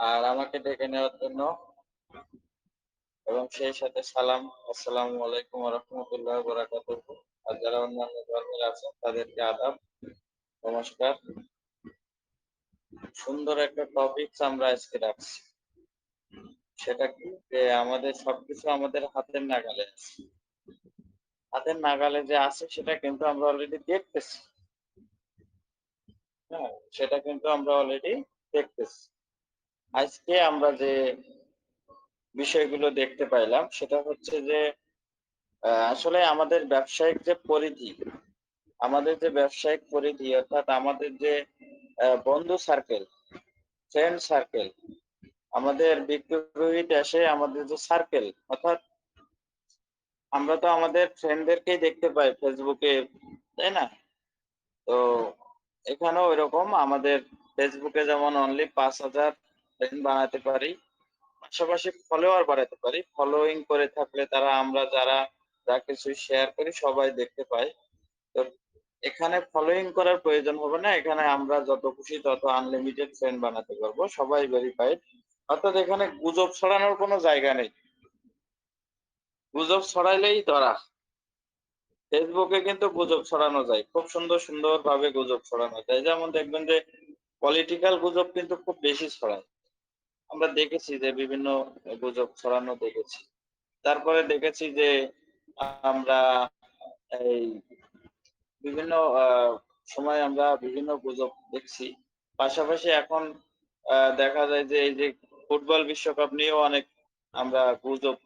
আর আমাকে ডেকে নেওয়ার জন্য এবং সেই সাথে সালাম, আসসালামু আলাইকুম ওয়া রাহমাতুল্লাহি ওয়া বারাকাতুহু। আর যারা অন্যান্য ধর্মের আছেন তাদেরকে আদাব, নমস্কার। সুন্দর একটা টপিকস আমরা আজকে রাখছি। সেটা কি যে আমাদের সবকিছু আমাদের হাতের নাগালে আছে। হাতের নাগালে যে আছে সেটা কিন্তু আমরা অলরেডি দেখতেছি। হ্যাঁ, সেটা কিন্তু আমরা অলরেডি দেখতেছি। আজকে আমরা যে বিষয়গুলো দেখতে পাইলাম সেটা হচ্ছে যে আসলে আমাদের ব্যবসায়িক যে পরিধি, অর্থাৎ আমাদের যে বন্ধু সার্কেল, ফ্রেন্ড সার্কেল, আমাদের বিক্রয়ী দেশে আমাদের যে সার্কেল, অর্থাৎ আমরা তো আমাদের ফ্রেন্ডদেরকেই দেখতে পাই ফেসবুকে, তাই না? তো এখানেও এরকম আমাদের ফেসবুকে যেমন অনলি 5,000 ফ্রেন্ড বানাতে পারি, পাশাপাশি ফলোয়ার বাড়াতে পারি। ফলোইং করে থাকলে তারা আমরা যারা যা কিছু শেয়ার করি সবাই দেখতে পাই। তো এখানে ফলোইং করার প্রয়োজন হবে না। এখানে আমরা যত খুশি তত আনলিমিটেড ফ্রেন্ড বানাতে পারবো। সবাই ভেরিফাইড। অর্থাৎ এখানে গুজব ছড়ানোর কোনো জায়গা নেই। গুজব ছড়াইলেই ধরা। ফেসবুকে কিন্তু গুজব ছড়ানো যায়। খুব সুন্দর, সুন্দরভাবে গুজব ছড়ানো যায়। যেমন দেখবেন যে পলিটিক্যাল গুজব কিন্তু খুব বেশি ছড়ায়। আমরা দেখেছি যে বিভিন্ন গুজব ছড়ানো দেখেছি। তারপরে দেখেছি যে আমরা এই বিভিন্ন সময় আমরা বিভিন্ন গুজব দেখছি। পাশাপাশি এখন দেখা যায় যে এই যে ফুটবল বিশ্বকাপ নিয়েও অনেক আমরা গুজব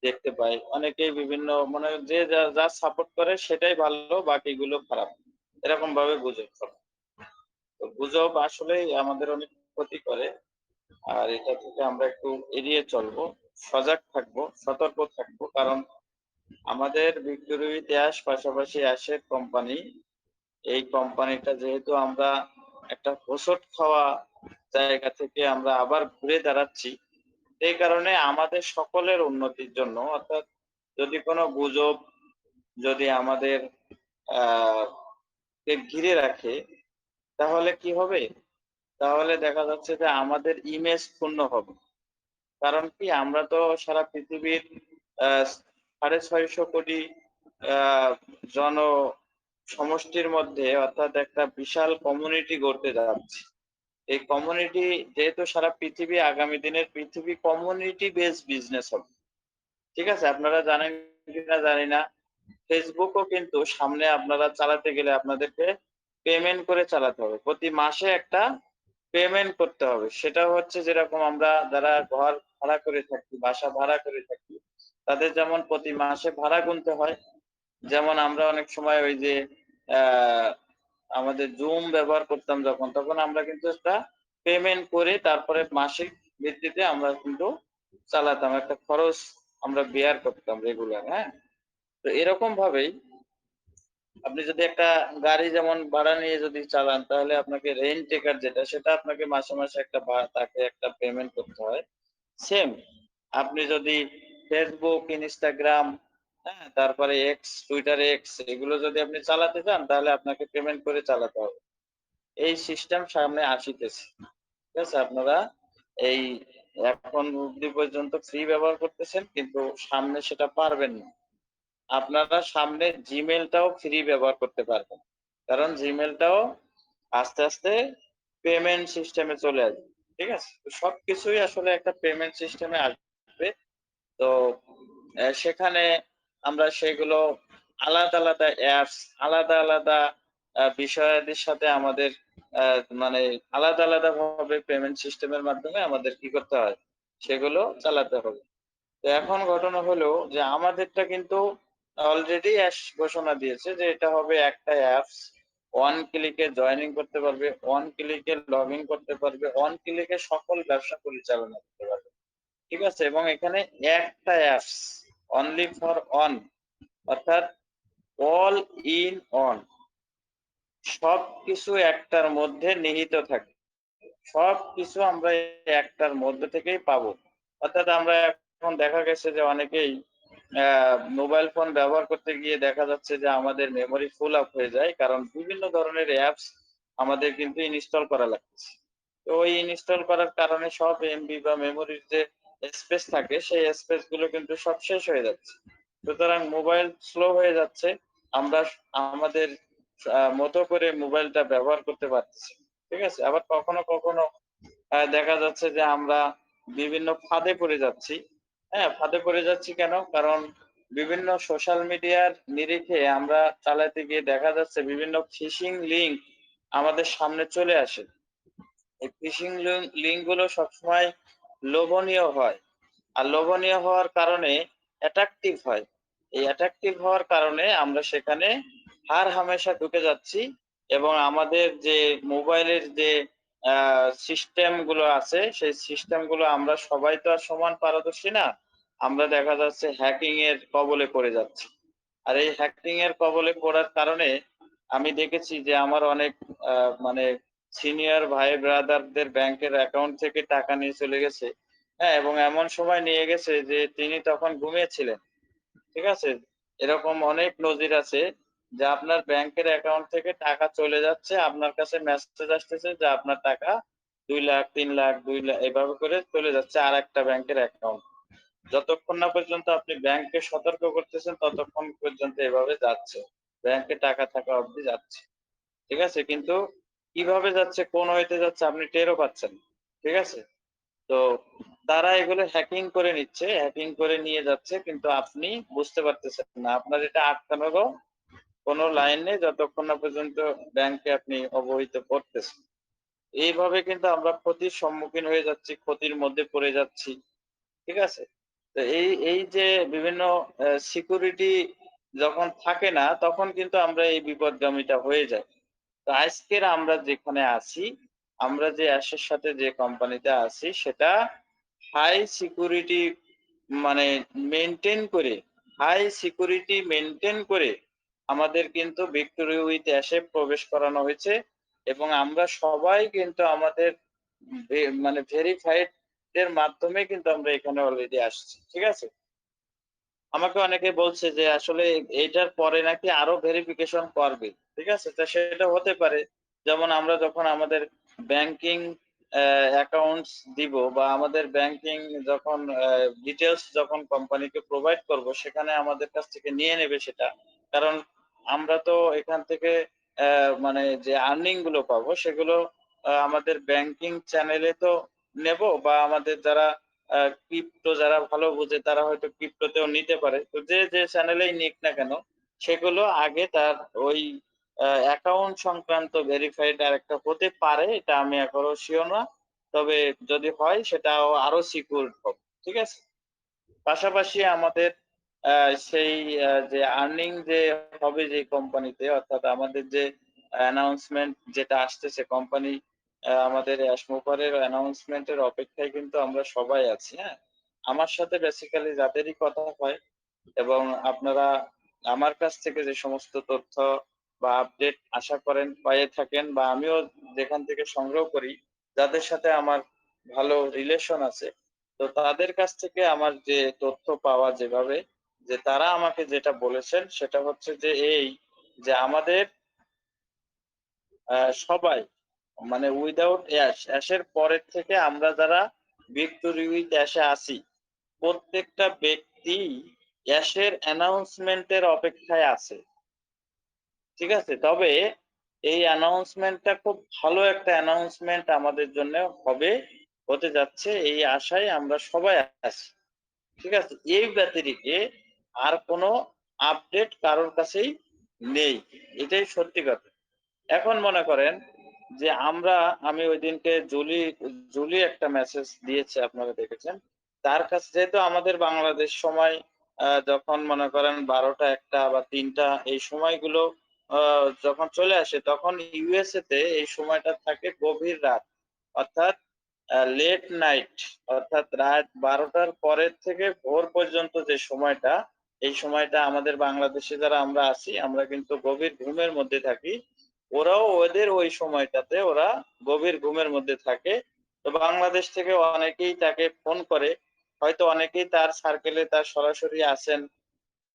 দেখতে পাই। অনেকেই বিভিন্ন মানে যে যার সাপোর্ট করে সেটাই ভালো, বাকিগুলো খারাপ। এরকম ভাবে গুজব ছড়ায়। তো গুজব আসলেই আমাদের অনেক ক্ষতি করে। আর এটা থেকে আমরা একটু এড়িয়ে চলবো, সজাগ থাকবো, সতর্ক থাকবো। কারণ আমাদের বিক্রয় ইতিহাস পাশাপাশি আসে কোম্পানি। এই কোম্পানিটা যেহেতু আমরা একটা হোঁচট খাওয়া জায়গা থেকে আমরা আবার ঘুরে দাঁড়াচ্ছি, এই কারণে আমাদের সকলের উন্নতির জন্য, অর্থাৎ যদি কোনো গুজব যদি আমাদের কে ঘিরে রাখে তাহলে কি হবে? তাহলে দেখা যাচ্ছে যে আমাদের ইমেজ ক্ষুণ্ণ হবে। কারণ কি আমরা তো সারা পৃথিবীর 650 কোটি আহ জন সমষ্টির মধ্যে, অর্থাৎ একটা বিশাল কমিউনিটি গড়তে যাচ্ছি। এই কমিউনিটি যেহেতু সারা পৃথিবী, আগামী দিনের পৃথিবী কমিউনিটি বেসড বিজনেস হবে। ঠিক আছে? আপনারা জানেন কিনা জানি না, ফেসবুকও কিন্তু সামনে আপনারা চালাতে গেলে আপনাদেরকে পেমেন্ট করে চালাতে হবে। প্রতি মাসে একটা পেমেন্ট করতে হবে। সেটা হচ্ছে যেরকম আমরা যারা ঘর ভাড়া করে থাকি, বাসা ভাড়া করে থাকি, তাদের যেমন প্রতি মাসে ভাড়া গুনতে হয়, যেমন আমরা অনেক সময় ওই যে আহ আমাদের জুম ব্যবহার করতাম যখন, তখন আমরা কিন্তু একটা পেমেন্ট করে তারপরে মাসিক ভিত্তিতে আমরা কিন্তু চালাতাম। একটা খরচ আমরা বেয়ার করতাম রেগুলার, হ্যাঁ? তো এরকম ভাবেই আপনি যদি একটা গাড়ি যেমন ভাড়া নিয়ে যদি চালান তাহলে আপনাকে রেন্ট টেকার যেটা সেটা আপনাকে মাসে মাসে একটা তাকে একটা পেমেন্ট করতে হয়। সেম আপনি যদি ফেসবুক, ইনস্টাগ্রাম, হ্যাঁ, তারপরে এক্স, টুইটার এক্স এগুলো যদি আপনি চালাতে চান তাহলে আপনাকে পেমেন্ট করে চালাতে হবে। এই সিস্টেম সামনে আসিতেছে। ঠিক আছে? আপনারা এই এখন অব্দি পর্যন্ত ফ্রি ব্যবহার করতেছেন কিন্তু সামনে সেটা পারবেন না। আপনারা সামনে জিমেলটাও ফ্রি ব্যবহার করতে পারবেন। কারণ জিমেলটাও আস্তে আস্তে পেমেন্ট সিস্টেমে চলে আসবে। ঠিক আছে? তো সবকিছুই আসলে একটা পেমেন্ট সিস্টেমে আসবে। তো সেখানে আমরা সেগুলো আলাদা আলাদা অ্যাপস, আলাদা আলাদা বিষয়াদির সাথে আমাদের মানে আলাদা আলাদা ভাবে পেমেন্ট সিস্টেমের মাধ্যমে আমাদের কি করতে হয়? সেগুলো চালাতে হবে। তো এখন ঘটনা হলো যে আমাদেরটা কিন্তু অলরেডি অ্যাশ ঘোষণা দিয়েছে যে এটা হবে একটা অ্যাপস। ওয়ান ক্লিকে জয়েনিং করতে পারবে, ওয়ান ক্লিকে লগ ইন করতে পারবে, ওয়ান ক্লিকে সকল ব্যবসা পরিচালনা করতে পারবে। ঠিক আছে? এবং এখানে একটা অ্যাপস, অনলি ফর অন, অর্থাৎ অল ইন অন, সবকিছু একটার মধ্যে নিহিত থাকে। সবকিছু আমরা একটার মধ্যে থেকেই পাবো। অর্থাৎ আমরা এখন দেখা গেছে যে অনেকেই মোবাইল ফোন ব্যবহার করতে গিয়ে দেখা যাচ্ছে যে আমাদের মেমোরি ফুল আপ হয়ে যায়, কারণ বিভিন্ন ধরনের অ্যাপস আমাদের কিন্তু ইনস্টল করা লাগছে। তো ওই ইনস্টল করার কারণে সব এমবি বা মেমোরির যে স্পেস থাকে সেই স্পেস গুলো কিন্তু সব শেষ হয়ে যাচ্ছে। সুতরাং মোবাইল স্লো হয়ে যাচ্ছে। আমরা আমাদের মতো করে মোবাইলটা ব্যবহার করতে পারতেছি। ঠিক আছে? আবার কখনো, কখনো দেখা যাচ্ছে যে আমরা বিভিন্ন ফাঁদে পড়ে যাচ্ছি। হ্যাঁ? ফাঁদে পড়ে যাচ্ছি কেন? কারণ বিভিন্ন সোশ্যাল মিডিয়ার নিরিখে আমরা চালাতে গিয়ে দেখা যাচ্ছে বিভিন্ন ফিশিং লিঙ্ক আমাদের সামনে চলে আসে। এই ফিশিং লিঙ্ক গুলো সবসময় লোভনীয় হয়। আর লোভনীয় হওয়ার কারণে অ্যাট্রাকটিভ হয়। এই অ্যাট্রাকটিভ হওয়ার কারণে আমরা সেখানে হামেশা ঢুকে যাচ্ছি এবং আমাদের যে মোবাইলের যে সিস্টেম গুলো আছে সেই সিস্টেম গুলো আমরা সবাই তো আর সমান পারদর্শী না। আমরা দেখা যাচ্ছে হ্যাকিং এর কবলে পড়ে যাচ্ছি। আর এই হ্যাকিং এর কবলে পড়ার কারণে আমি দেখেছি যে আমার অনেক মানে সিনিয়র ভাই ব্রাদারদের ব্যাংকের অ্যাকাউন্ট থেকে টাকা নিয়ে চলে গেছে। হ্যাঁ, এবং এমন সময় নিয়ে গেছে যে তিনি তখন ঘুমিয়েছিলেন। ঠিক আছে? এরকম অনেক নজির আছে যে আপনার ব্যাংকের অ্যাকাউন্ট থেকে টাকা চলে যাচ্ছে, আপনার কাছে মেসেজ আসতেছে যে আপনার টাকা ২ লাখ, ৩ লাখ, ২ লাখ এভাবে করে চলে যাচ্ছে আরেকটা ব্যাংকের অ্যাকাউন্ট। যতক্ষণ না পর্যন্ত আপনি ব্যাংককে সতর্ক করতেছেন ততক্ষণ পর্যন্ত এভাবে যাচ্ছে। ব্যাংকে টাকা থাকা অবধি যাচ্ছে। ঠিক আছে? কিন্তু কিভাবে যাচ্ছে, কোন ওয়েতে যাচ্ছে আপনি টেরও পাচ্ছেন না। ঠিক আছে? তো তারা এগুলো হ্যাকিং করে নিচ্ছে, হ্যাকিং করে নিয়ে যাচ্ছে কিন্তু আপনি বুঝতে পারতেছেন না। আপনার এটা আটকানোরও কোন লাইন নেই যতক্ষণ না পর্যন্ত ব্যাংকে আপনি অবহিত করতেছেন। এইভাবে কিন্তু আমরা ক্ষতির সম্মুখীন হয়ে যাচ্ছি, ক্ষতির মধ্যে পড়ে যাচ্ছি। ঠিক আছে? তো এই যে বিভিন্ন সিকিউরিটি যখন থাকে না তখন কিন্তু আমরা এই বিপদগামীটা হয়ে যাই। তো আজকের আমরা যেখানে আছি, আমরা যে অ্যাশের সাথে যে কোম্পানিতে আছি সেটা হাই সিকিউরিটি মানে মেইনটেইন করে, হাই সিকিউরিটি মেইনটেইন করে আমাদের কিন্তু ভিক্টোরি উইথ অ্যাশে প্রবেশ করানো হয়েছে এবং আমরা সবাই কিন্তু আমাদের মানে ভেরিফাইড এর মাধ্যমে কিন্তু আমরা এখানে অলরেডি আসছি। ঠিক আছে? আমাকে অনেকে বলছে যে আসলে এইটার পরে নাকি আরো ভেরিফিকেশন করবে। ঠিক আছে? তো সেটা হতে পারে। যেমন আমরা যখন আমাদের ব্যাংকিং অ্যাকাউন্টস দিব বা আমাদের ব্যাংকিং যখন ডিটেইলস যখন কোম্পানিকে প্রোভাইড করব সেখানে আমাদের কাছ থেকে নিয়ে নেবে সেটা। কারণ আমরা তো এখান থেকে মানে যে আর্নিং গুলো পাবো সেগুলো আমাদের ব্যাংকিং চ্যানেলে তো নেব বা আমাদের যারা ক্রিপ্টো যারা ভালো বোঝে তারা হয়তো ক্রিপ্টোতেও নিতে পারে। তো যে চ্যানেলেই নিক না কেন সেগুলো আগে তার ওই অ্যাকাউন্ট সংক্রান্ত ভেরিফাইড আরেকটা হতে পারে। এটা আমি এখনো সিওর না। তবে যদি হয় সেটাও আরো সিকিউরড হবে। ঠিক আছে? পাশাপাশি আমাদের সেই যে আর্নিং যে হবে যে কোম্পানিতে অর্থাৎ আমাদের যে অ্যানাউন্সমেন্ট যেটা আসতেছে কোম্পানি আমাদের অ্যাশমোভারের অ্যানাউন্সমেন্ট এর অপেক্ষায় কিন্তু আমরা সবাই আছি, হ্যাঁ? আমার সাথে বেসিক্যালি যাদেরই কথা হয় এবং আপনারা আমার কাছ থেকে যে সমস্ত তথ্য বা আপডেট আশা করেন পেয়ে থাকেন বা আমিও যেখান থেকে সংগ্রহ করি, যাদের সাথে আমার ভালো রিলেশন আছে, তো তাদের কাছ থেকে আমার যে তথ্য পাওয়া যেভাবে যে তারা আমাকে যেটা বলেছেন সেটা হচ্ছে যে এই যে আমাদের সবাই মানে উইদাউট অ্যাশের পরের থেকে আমরা যারা ভিক্টোরি উইথ অ্যাশে আছি প্রত্যেকটা ব্যক্তি অ্যাশের অ্যানাউন্সমেন্টের অপেক্ষায় আছে। ঠিক আছে? তবে এই অ্যানাউন্সমেন্টটা খুব ভালো একটা অ্যানাউন্সমেন্ট আমাদের জন্য হবে, হতে যাচ্ছে এই আশায় আমরা সবাই আছি। ঠিক আছে? এই ব্যতিরেকে আর কোনো আপডেট কারোর কাছেই নেই। এটাই সত্যি কথা। এখন মনে করেন যে আমি ঐদিনকে জুলি একটা মেসেজ দিয়েছে আপনারা দেখেছেন। তার কাছে যেহেতু আমাদের বাংলাদেশ সময় যখন মনে করেন ১২টা ১টা বা ৩টা এই সময়গুলো আ যখন চলে আসে তখন ইউএসএ তে এই সময়টা থাকে গভীর রাত। অর্থাৎ লেট নাইট অর্থাৎ রাত ১২টার পরের থেকে ভোর পর্যন্ত যে সময়টা, এই সময়টা আমাদের বাংলাদেশে যারা আমরা আছি আমরা কিন্তু গভীর ঘুমের মধ্যে থাকি। ওরাও ওদের ওই সময়টাতে ওরা গভীর ঘুমের মধ্যে থাকে। তো বাংলাদেশ থেকে অনেকেই তাকে ফোন করে। হয়তো অনেকেই তার সার্কেলে তার সরাসরি আছেন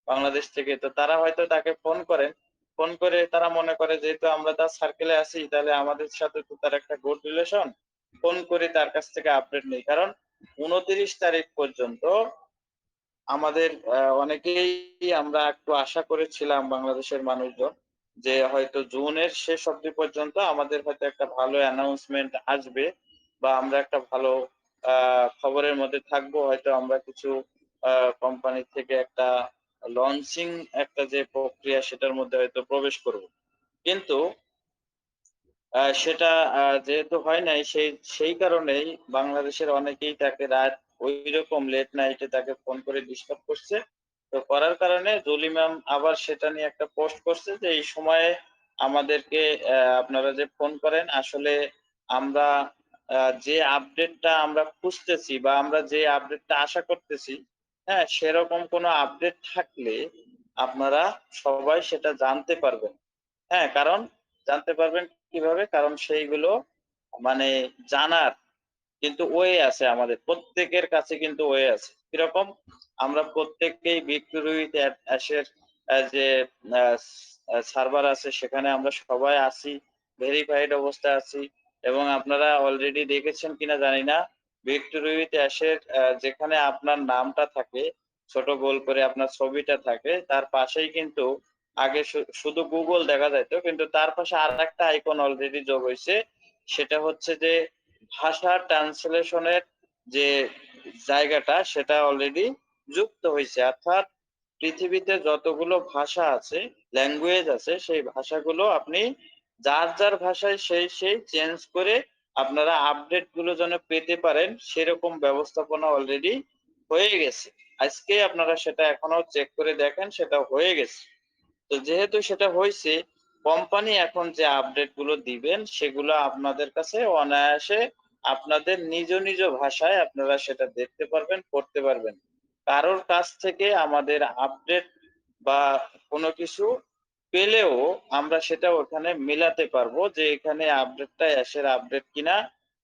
বাংলাদেশ থেকে। তো তারা হয়তো তাকে ফোন করেন। ফোন করে তারা মনে করে যেহেতু আমরা তার সার্কেলে আছি তাহলে আমাদের সাথে তো তার একটা গুড রিলেশন। ফোন করে তার কাছ থেকে আপডেট নেই। কারণ ২৯ তারিখ পর্যন্ত আমাদের অনেকেই আমরা একটু আশা করেছিলাম বাংলাদেশের মানুষজন যে হয়তো জুনের শেষ অবধি পর্যন্ত আমাদের হয়তো একটা ভালো অ্যানাউন্সমেন্ট আসবে বা আমরা একটা ভালো আ খবরের মধ্যে থাকবো। হয়তো আমরা কিছু কোম্পানি থেকে একটা লঞ্চিং একটা যে প্রক্রিয়া সেটার মধ্যে হয়তো প্রবেশ করব। কিন্তু সেটা যেহেতু হয় নাই সেই কারণেই বাংলাদেশের অনেকেই তাকে রাত ঐরকম লেট নাইটে তাকে ফোন করে ডিস্টার্ব করছে। তো করার কারণে জলি ম্যাম আবার সেটা নিয়ে একটা পোস্ট করছে যে এই সময়ে আমাদেরকে আপনারা যে ফোন করেন আসলে আমরা যে আপডেটটা আমরা খুঁজতেছি বা আমরা যে আপডেটটা আশা করতেছি, হ্যাঁ? সেরকম কোনো আপডেট থাকলে আপনারা সবাই সেটা জানতে পারবেন। হ্যাঁ, কারণ জানতে পারবেন কিভাবে? কারণ সেইগুলো মানে জানার কিন্তু ওয়ে আছে আমাদের। প্রত্যেকের কাছে কিন্তু ওয়ে আছে। কিরকম? আমরা প্রত্যেককেই ভিক্টোরি উইথ অ্যাশের যে আ সার্ভার আছে সেখানে আমরা সবাই আছি। ভেরিফাইড অবস্থায় আছি এবং আপনারা অলরেডি দেখেছেন কিনা জানি না। ভিক্টোরি উইথ অ্যাশের যেখানে আপনার নামটা থাকে, ছোট গোল করে আপনার ছবিটা থাকে, তার পাশেই কিন্তু আগে শুধু গুগল দেখা যাইত। কিন্তু তার পাশে আরেকটা আইকন অলরেডি যোগ হইছে। সেটা হচ্ছে যে ভাষা ট্রান্সলেশনের যে জায়গাটা সেটা অলরেডি যুক্ত হইছে। অর্থাৎ পৃথিবীতে যতগুলো ভাষা আছে, ল্যাঙ্গুয়েজ আছে সেই ভাষাগুলো আপনি যার ভাষায় সেই চেঞ্জ করে আপনারা আপডেট গুলো যেন পেতে পারেন সেরকম ব্যবস্থাপনা অলরেডি হয়ে গেছে। আজকে আপনারা সেটা এখনো চেক করে দেখেন সেটা হয়ে গেছে। তো যেহেতু সেটা হইছে, কোম্পানি এখন যে আপডেট গুলো দিবেন সেগুলো আপনাদের কাছে অনায়াসে আপনাদের নিজ ভাষায় আপনারা সেটা দেখতে পারবেন, পড়তে পারবেন। কারোর কাছ থেকে আমাদের আপডেট বা কোনো কিছু পেলেও আমরা সেটা ওখানে মেলাতে পারবো যে এখানে আপডেটটা অ্যাশের আপডেট কিনা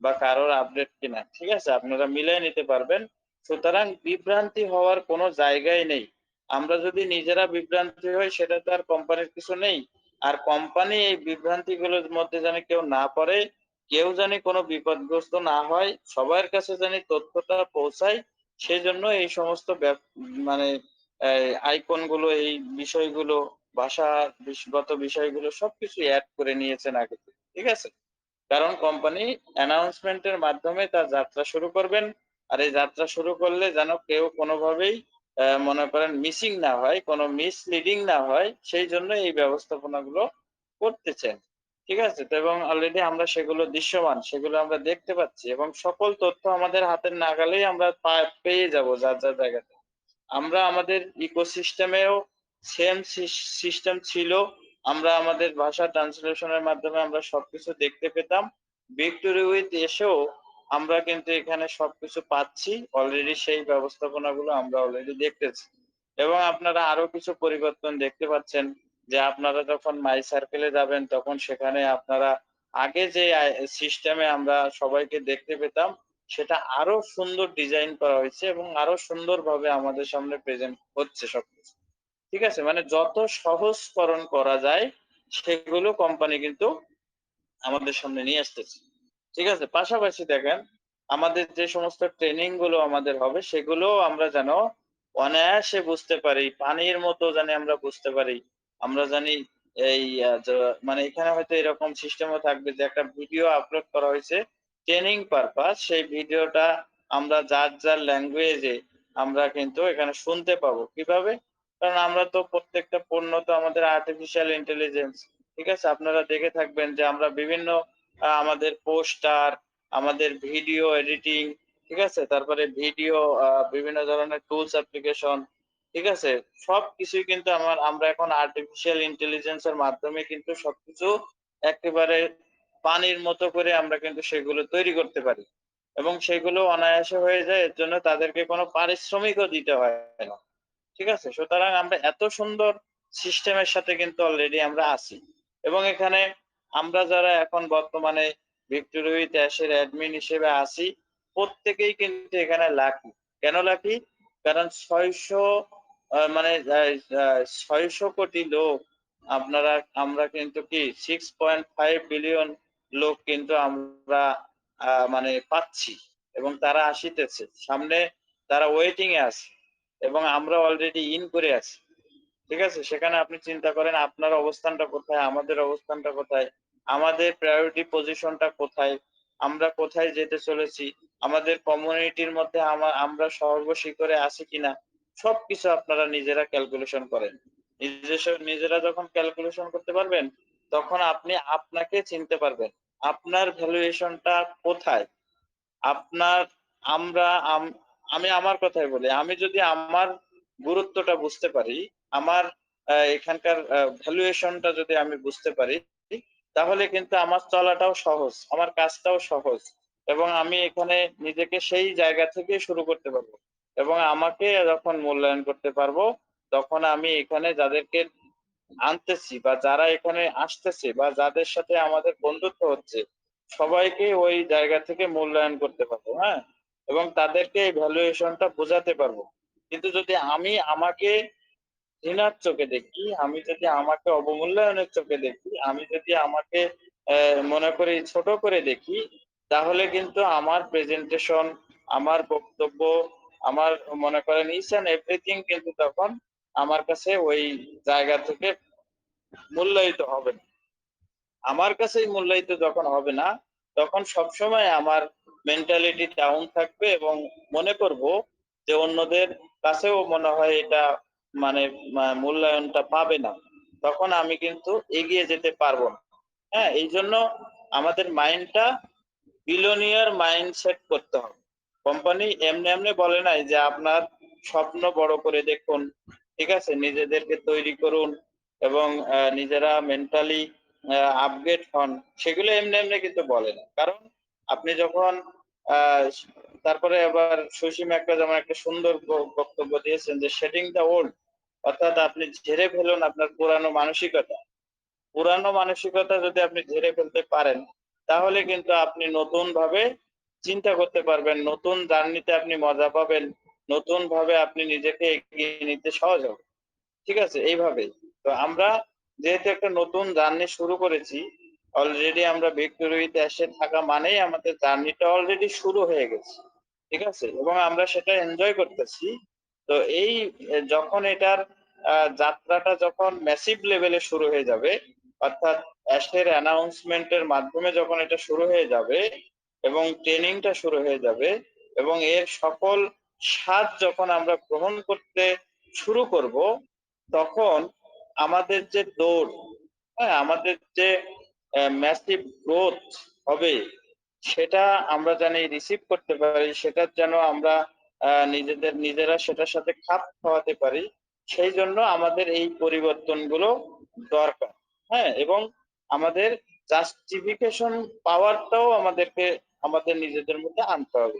বা কারোর আপডেট কিনা। ঠিক আছে? আপনারা মিলায় নিতে পারবেন। সুতরাং বিভ্রান্তি হওয়ার কোনো জায়গাই নেই। আমরা যদি নিজেরা বিভ্রান্তি হই সেটা তো আর কোম্পানির কিছু নেই। আর কোম্পানি এই বিভ্রান্তিগুলোর মধ্যে যেন কেউ না পড়ে, কেউ জানি কোনো বিপদগ্রস্ত না হয়, সবার কাছে জানি তথ্যটা পৌঁছায়, সেজন্য এই সমস্ত মানে আইকন গুলো এই বিষয়গুলো ভাষা গত বিষয়গুলো সবকিছু এড করে নিয়েছেন আগে থেকে। ঠিক আছে? কারণ কোম্পানি অ্যানাউন্সমেন্ট এর মাধ্যমে তার যাত্রা শুরু করবেন। আর এই যাত্রা শুরু করলে যেন কেউ কোনোভাবেই মনে করেন মিসিং না হয়, কোনো মিসলিডিং না হয়, সেই জন্য এই ব্যবস্থাপনাগুলো করতেছেন। ঠিক আছে? তো এবং অলরেডি আমরা সেগুলো দৃশ্যমান, সেগুলো আমরা দেখতে পাচ্ছি এবং সকল তথ্য আমাদের হাতের নাগালেই আমরা পেয়ে যাবো যার জায়গাতে। আমরা আমাদের ইকোসিস্টেমেও সেম সিস্টেম ছিল। আমরা আমাদের ভাষা ট্রান্সলেশনের মাধ্যমে আমরা সবকিছু দেখতে পেতাম। ভিক্টোরি উইথ এসেও আমরা কিন্তু এখানে সবকিছু পাচ্ছি। অলরেডি সেই ব্যবস্থাপনাগুলো আমরা অলরেডি দেখতেছি। এবং আপনারা আরো কিছু পরিবর্তন দেখতে পাচ্ছেন যে আপনারা যখন মাই সার্কেলে যাবেন তখন সেখানে আপনারা আগে যে সিস্টেমে আমরা সবাইকে দেখতে পেতাম সেটা আরো সুন্দর ডিজাইন করা হয়েছে এবং আরো সুন্দরভাবে আমাদের সামনে প্রেজেন্ট হচ্ছে সবকিছু। ঠিক আছে? মানে যত সহজকরণ করা যায় সেগুলো কোম্পানি কিন্তু আমাদের সামনে নিয়ে আসতেছে। ঠিক আছে? পাশাপাশি দেখেন আমাদের যে সমস্ত ট্রেনিং গুলো আমাদের হবে সেগুলোও আমরা যেন অনায়াসে বুঝতে পারি। পানির মতো জানি আমরা বুঝতে পারি। আমরা জানি এই মানে এখানে হয়তো এরকম সিস্টেমও থাকবে যে একটা ভিডিও আপলোড করা হয়েছে ট্রেনিং পারপাস সেই ভিডিওটা আমরা যার ল্যাঙ্গুয়েজে আমরা কিন্তু এখানে শুনতে পাবো। কিভাবে? কারণ আমরা তো প্রত্যেকটা পণ্য তো আমাদের আর্টিফিশিয়াল ইন্টেলিজেন্স। ঠিক আছে? আপনারা দেখে থাকবেন যে আমরা বিভিন্ন আমাদের পোস্টার, আমাদের ভিডিও এডিটিং, ঠিক আছে? তারপরে ভিডিও বিভিন্ন ধরনের টুলস অ্যাপ্লিকেশন, ঠিক আছে? সবকিছুই কিন্তু আমরা এখন আর্টিফিশিয়াল ইন্টেলিজেন্স এর মাধ্যমে কিন্তু সবকিছু একেবারে পানির মতো করে আমরা কিন্তু সেগুলো তৈরি করতে পারি। এবং সেগুলো অনায়াসে হয়ে যায়। এর জন্য তাদেরকে কোনো পারিশ্রমিকও দিতে হয় না। ঠিক আছে? সুতরাং আমরা এত সুন্দর সিস্টেমের সাথে কিন্তু অলরেডি আমরা আছি। এবং এখানে আমরা যারা এখন বর্তমানে ভিক্টোরি উইথ অ্যাশ এর অ্যাডমিন হিসেবে আছি, প্রত্যেকেই কিন্তু এখানে লাকি। কেন লাকি? কারণ ৬০০ মানে ৬০০ কোটি লোক আমরা কিন্তু কি 6.5 বিলিয়ন লোক কিন্তু আমরা মানে পাচ্ছি এবং তারা আসিতেছে সামনে, তারা ওয়েটিং এ আছে এবং আমরা অলরেডি ইন করে আছি। ঠিক আছে, সেখানে আপনি চিন্তা করেন আপনার অবস্থানটা কোথায়, আমাদের অবস্থানটা কোথায়, আমাদের প্রায়োরিটি পজিশনটা কোথায়, আমরা কোথায় যেতে চলেছি, আমাদের কমিউনিটির মধ্যে আমরা সর্বশিখরে আছি কিনা, সবকিছু আপনারা নিজেরা ক্যালকুলেশন করেন। নিজেরা যখন ক্যালকুলেশন করতে পারবেন, তখন আপনি আপনাকে চিনতে পারবেন আপনার ভ্যালুয়েশনটা কোথায়। আপনার আমরা আমি আমার কথাই বলি, আমি যদি আমার গুরুত্বটা বুঝতে পারি, আমার এখানকার ভ্যালুয়েশনটা যদি আমি বুঝতে পারি, তাহলে কিন্তু আমার চলাটাও সহজ, আমার কাজটাও সহজ এবং আমি এখানে নিজেকে সেই জায়গা থেকে শুরু করতে পারবো এবং আমাকে যখন মূল্যায়ন করতে পারবো, তখন আমি এখানে যাদেরকে আনতেছি বা যারা এখানে আসতেছে বা যাদের সাথে আমাদের বন্ধুত্ব হচ্ছে, সবাইকে ওই জায়গা থেকে মূল্যায়ন করতে পারবো। হ্যাঁ, এবং তাদেরকে এই ভ্যালুয়েশনটা বোঝাতে পারবো। কিন্তু যদি আমি আমাকে ঘৃণার চোখে দেখি, আমি যদি আমাকে অবমূল্যায়নের চোখে দেখি, আমি যদি আমাকে মনে করি ছোট করে দেখি, তাহলে কিন্তু আমার প্রেজেন্টেশন, আমার বক্তব্য, আমার মনে করেন ইচ এন্ড এভরিথিং কিন্তু তখন আমার কাছে ওই জায়গা থেকে মূল্যায়িত হবে না। আমার কাছেই মূল্যায়িত যখন হবে না, তখন সবসময় আমার মেন্টালিটি ডাউন থাকবে এবং মনে করব যে অন্যদের কাছেও মনে হয় এটা মানে মূল্যায়নটা পাবে না, তখন আমি কিন্তু এগিয়ে যেতে পারবো না। হ্যাঁ, এই জন্য আমাদের মাইন্ডটা বিলিয়নিয়ার মাইন্ডসেট করতে হবে। কোম্পানি এমনি এমনি বলে নাই যে আপনার স্বপ্ন বড় করে দেখুন, ঠিক আছে, নিজেদেরকে তৈরি করুন এবং নিজেরা মেন্টালি আপগ্রেড হন, সেগুলো এমনি এমনি কিন্তু বলে না। কারণ আপনি যখন আহ, তারপরে আবার সুসীম একটা যেমন একটা সুন্দর বক্তব্য দিয়েছেন যে শেডিং দ্য ওল্ড, অর্থাৎ আপনি ঝেড়ে ফেলুন আপনার পুরানো মানসিকতা। পুরানো মানসিকতা যদি আপনি ঝেড়ে ফেলতে পারেন, তাহলে কিন্তু আপনি নতুন ভাবে চিন্তা করতে পারবেন, নতুন জার্নিতে আপনি মজা পাবেন, নতুন ভাবে আপনি নিজেকে এগিয়ে নিতে সহজ হবে। ঠিক আছে, এইভাবেই। তো আমরা যেহেতু একটা নতুন জার্নি শুরু করেছি, অলরেডি আমরা ভিক্টোরিয়াতে এসে থাকা মানেই আমাদের জার্নিটা অলরেডি শুরু হয়ে গেছে। ঠিক আছে, এবং আমরা সেটা এনজয় করতেছি। তো এই যখন এটার যাত্রাটা যখন ম্যাসিভ লেভেলে শুরু হয়ে যাবে, অর্থাৎ অ্যাশের অ্যানাউন্সমেন্টের মাধ্যমে যখন এটা শুরু হয়ে যাবে এবং ট্রেনিংটা শুরু হয়ে যাবে এবং এর সকল স্বাদ যখন আমরা গ্রহণ করতে শুরু করব, তখন আমাদের যে দৌড়, হ্যাঁ, আমাদের যে ম্যাসিভ গ্রোথ হবে, সেটা আমরা জানি রিসিভ করতে পারি, সেটার যেন আমরা নিজেরা সেটার সাথে খাপ খাওয়াতে পারি। সেই জন্য আমাদের এই পরিবর্তনগুলো দরকার। হ্যাঁ, এবং আমাদের জাস্টিফিকেশন পাওয়ারটাও আমাদেরকে আমাদের নিজেদের মধ্যে আনতে হবে।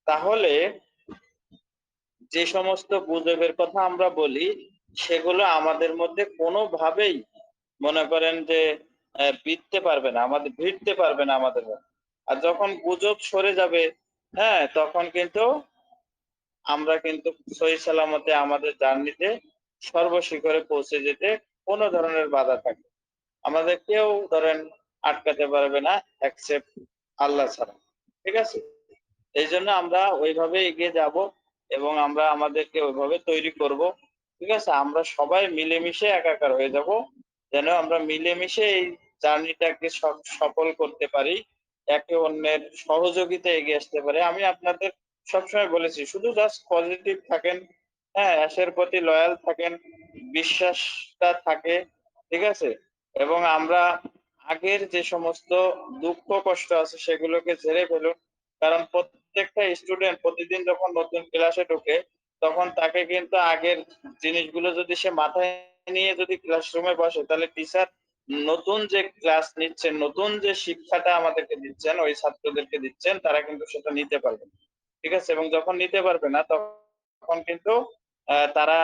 তাহলে যে সমস্ত গুজবের কথা আমরা বলি, সেগুলো আমাদের মধ্যে কোনোভাবেই মনে করেন যে ভিড়তে পারবে না আমাদের মধ্যে। আর যখন গুজব সরে যাবে, হ্যাঁ, তখন কিন্তু আমরা কিন্তু সহি সালামতে আমাদের জার্নিতে সর্বশিখরে পৌঁছে যেতে কোনো ধরনের বাধা থাকে, আমাদের কেউ ধরেন আটকাতে পারবে না, এক্সেপ্ট আল্লাহ ছাড়া। ঠিক আছে, এই জন্য আমরা ওইভাবে এগিয়ে যাব এবং আমরা আমাদেরকে ওইভাবে তৈরি করব। ঠিক আছে, আমরা সবাই মিলেমিশে একাকার হয়ে যাব, যেন আমরা মিলেমিশে এই জার্নিটাকে সফল করতে পারি, একে অন্যের সহযোগিতা এগিয়ে আসতে পারে। আমি আপনাদের সবসময় বলেছি শুধু জাস্ট পজিটিভ থাকেন, হ্যাঁ, অ্যাশের প্রতি লয়াল থাকেন, বিশ্বাসটা থাকে। ঠিক আছে, এবং আমরা আগের যে সমস্ত দুঃখ কষ্ট আছে সেগুলোকে ঝেড়ে ফেলুন। কারণ প্রত্যেকটা স্টুডেন্ট প্রতিদিন যখন নতুন ক্লাসে ঢোকে, তখন তাকে কিন্তু আগের জিনিসগুলো যদি সে মাথায় নিয়ে যদি ক্লাসরুমে বসে, তাহলে টিচার নতুন যে ক্লাস নিচ্ছেন, নতুন যে শিক্ষাটা আমাদেরকে দিচ্ছেন, ওই ছাত্রদেরকে দিচ্ছেন, তারা কিন্তু সেটা নিতে পারবে না। ঠিক আছে, এবং যখন নিতে পারবে না, তখন কিন্তু তারা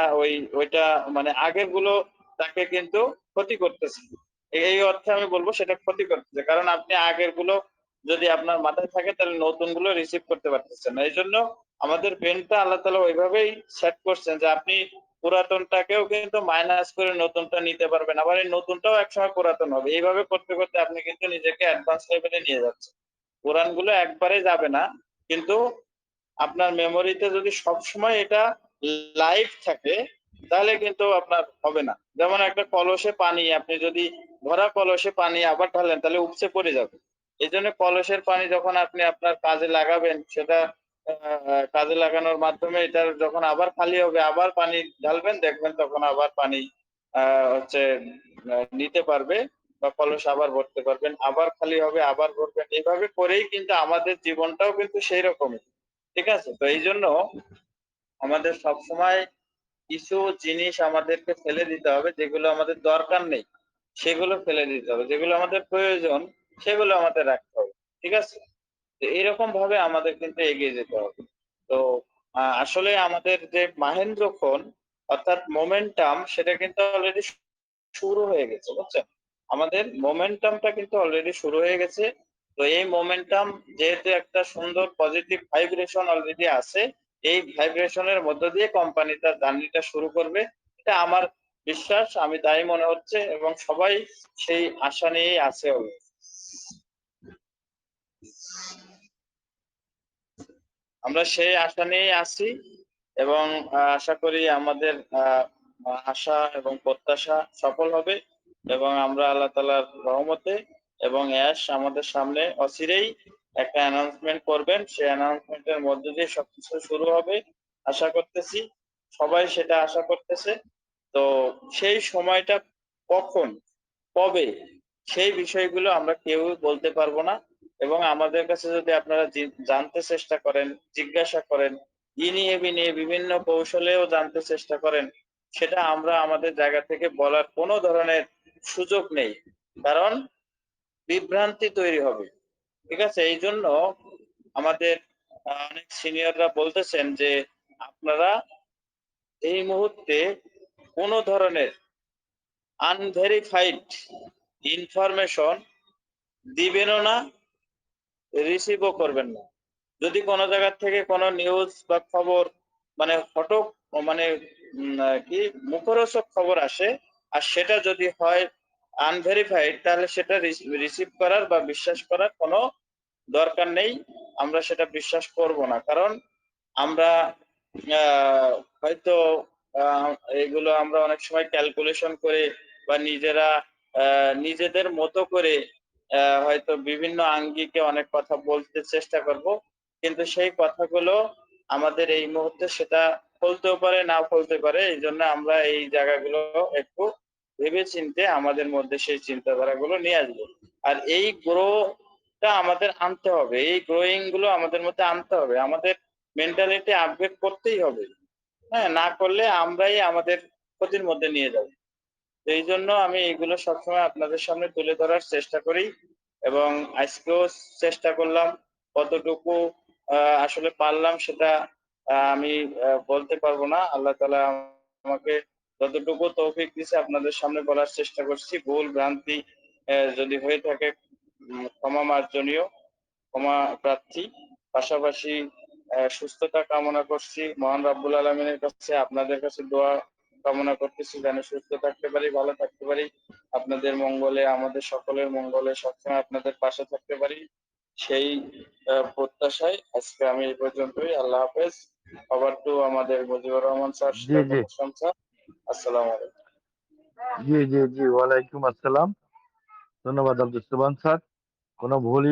ওইটা মানে আগের গুলো তাকে কিন্তু ক্ষতি করতেছে। এই অর্থে আমি বলবো সেটা ক্ষতি করতেছে, কারণ আপনি আগের গুলো যদি আপনার মাথায় থাকে, তাহলে নতুন গুলো রিসিভ করতে পারতেছেন না। এই জন্য আমাদের ব্রেনটা আল্লাহ তাআলা ওইভাবেই সেট করছেন যে আপনি পুরাতনটাকেও কিন্তু মাইনাস করে নতুনটা নিতে পারবেন, আবার এই নতুনটাও একসময় পুরাতন হবে। এইভাবে করতে করতে আপনি কিন্তু নিজেকে অ্যাডভান্স লেভেলে নিয়ে যাচ্ছেন। কোরআনগুলো একবারে যাবে না। কিন্তু আপনার মেমোরিতে যদি সবসময় এটা লাইভ থাকে, তাহলে কিন্তু আপনার হবে না। যেমন একটা কলসে পানি আপনি যদি ভরা কলসে পানি আবার ঢালেন তাহলে উপচে পড়ে যাবে। এজন্য কলসের পানি যখন আপনি আপনার কাজে লাগাবেন সেটা কাজে লাগানোর মাধ্যমে এটার যখন আবার খালি হবে আবার পানি ঢালবেন দেখবেন তখন আবার পানি আ হচ্ছে নিতে পারবে বা কলস আবার ভরতে পারবেন। আবার খালি হবে আবার ভরবেন। এভাবে করেই কিন্তু আমাদের জীবনটাও কিন্তু সেইরকমই। ঠিক আছে? তো এইজন্য আমাদের সবসময় কিছু জিনিস আমাদেরকে ফেলে দিতে হবে যেগুলো আমাদের দরকার নেই। সেগুলো ফেলে দিতে হবে। যেগুলো আমাদের প্রয়োজন সেগুলো আমাদের রাখতে হবে। ঠিক আছে? তো এরকম ভাবে আমাদের কিন্তু এগিয়ে যেতে হবে। তো আসলে আমাদের যে মাহেন্দ্রক্ষণ অর্থাৎ মোমেন্টাম সেটা কিন্তু অলরেডি শুরু হয়ে গেছে, বুঝছেন? আমাদের মোমেন্টামটা কিন্তু অলরেডি শুরু হয়ে গেছে। তো এই মোমেন্টাম যেহেতু একটা সুন্দর পজিটিভ ভাইব্রেশন অলরেডি আছে, এই ভাইব্রেশন এর মধ্য দিয়ে কোম্পানি তার জার্নিটা শুরু করবে। এটা আমার বিশ্বাস, আমি তাই মনে হচ্ছে এবং সবাই সেই আশা নিয়েই আছে অলরেডি। আমরা সেই আশা নিয়েই আছি এবং আশা করি আমাদের আশা এবং প্রত্যাশা সফল হবে এবং আমরা আল্লাহ তাআলার রহমতে এবং ইয়াস আমাদের সামনে অচিরেই একটা অ্যানাউন্সমেন্ট করবেন। সেই অ্যানাউন্সমেন্টের মধ্য দিয়ে সবকিছু শুরু হবে। আশা করতেছি। সবাই সেটা আশা করতেছে। তো সেই সময়টা কখন, কবে সেই বিষয়গুলো আমরা কেউই বলতে পারবো না এবং আমাদের কাছে যদি আপনারা জানতে চেষ্টা করেন, জিজ্ঞাসা করেন, ইনিয়ে বিনিয়ে বিভিন্ন কৌশলেও জানতে চেষ্টা করেন, সেটা আমরা আমাদের জায়গা থেকে বলার কোনো ধরনের সুযোগ নেই। কারণ বিভ্রান্তি তৈরি হবে। ঠিক আছে? এইজন্য আমাদের অনেক সিনিয়ররা বলতেছেন যে, আপনারা এই মুহূর্তে কোন ধরনের আনভেরিফাইড ইনফরমেশন দিবেনও না, রিসিভও করবেন না। যদি কোন জায়গা থেকে কোন নিউজ বা খবর মানে ফটো মানে কি মুখরোচক খবর আসে আর সেটা যদি হয় আনভেরিফাইড তাহলে সেটা রিসিভ করার বা বিশ্বাস করার কোনো দরকার নেই। আমরা সেটা বিশ্বাস করব না। কারণ আমরা হয়তো আ এগুলো আমরা অনেক সময় ক্যালকুলেশন করে বা নিজেরা নিজেদের মতো করে হয়তো বিভিন্ন আঙ্গিকে অনেক কথা বলতে চেষ্টা করব। কিন্তু সেই কথাগুলো আমাদের এই মুহূর্তে সেটা ফলতেও পারে, নাও ফলতে পারে। এইজন্য আমরা এই জায়গাগুলো একটু ভেবে-চিন্তে আমাদের মধ্যে সেই চিন্তাধারাগুলো নিয়ে আসবো। আর এই টা আমাদের আনতে হবে। এই গ্রোইং গুলো আমাদের মধ্যে আনতে হবে। আমাদের মেন্টালিটি আপগ্রেড করতেই হবে। হ্যাঁ? না করলে আমরাই আমাদের ক্ষতির মধ্যে নিয়ে যাব। তো এইজন্য আমি এগুলো সবসময় আপনাদের সামনে তুলে ধরার চেষ্টা করি এবং আজকেও চেষ্টা করলাম। কতটুকু আ আসলে পারলাম সেটা আমি বলতে পারব না। আল্লাহ তাআলা আমাকে যতটুকু তৌফিক দিছে আপনাদের সামনে বলার চেষ্টা করছি। ভুল ভ্রান্তি যদি হয়ে থাকে ক্ষমা মার্জনীয়। ক্ষমা প্রার্থী। পাশাপাশি সুস্থতা কামনা করছি। মহান রব্বুল আলামিনের কাছে আপনাদের কাছে দোয়া কামনা করতেছি যেন সুস্থ থাকতে পারি, ভালো থাকতে পারি। আপনাদের মঙ্গলে, আমাদের সকলের মঙ্গলে সবসময় আপনাদের পাশে থাকতে পারি। সেই প্রত্যাশায় আজকে আমি এই পর্যন্তই। আল্লাহ হাফেজ। ওভার টু আমাদের মুজিবুর রহমান স্যার, জি, জি। Doctor Mosharraf sir. আসসালামু আলাইকুম। জি, জি, জি। ওয়ালাইকুম আসসালাম। ধন্যবাদ আব্দুল সুবহান স্যার। কোন ভুল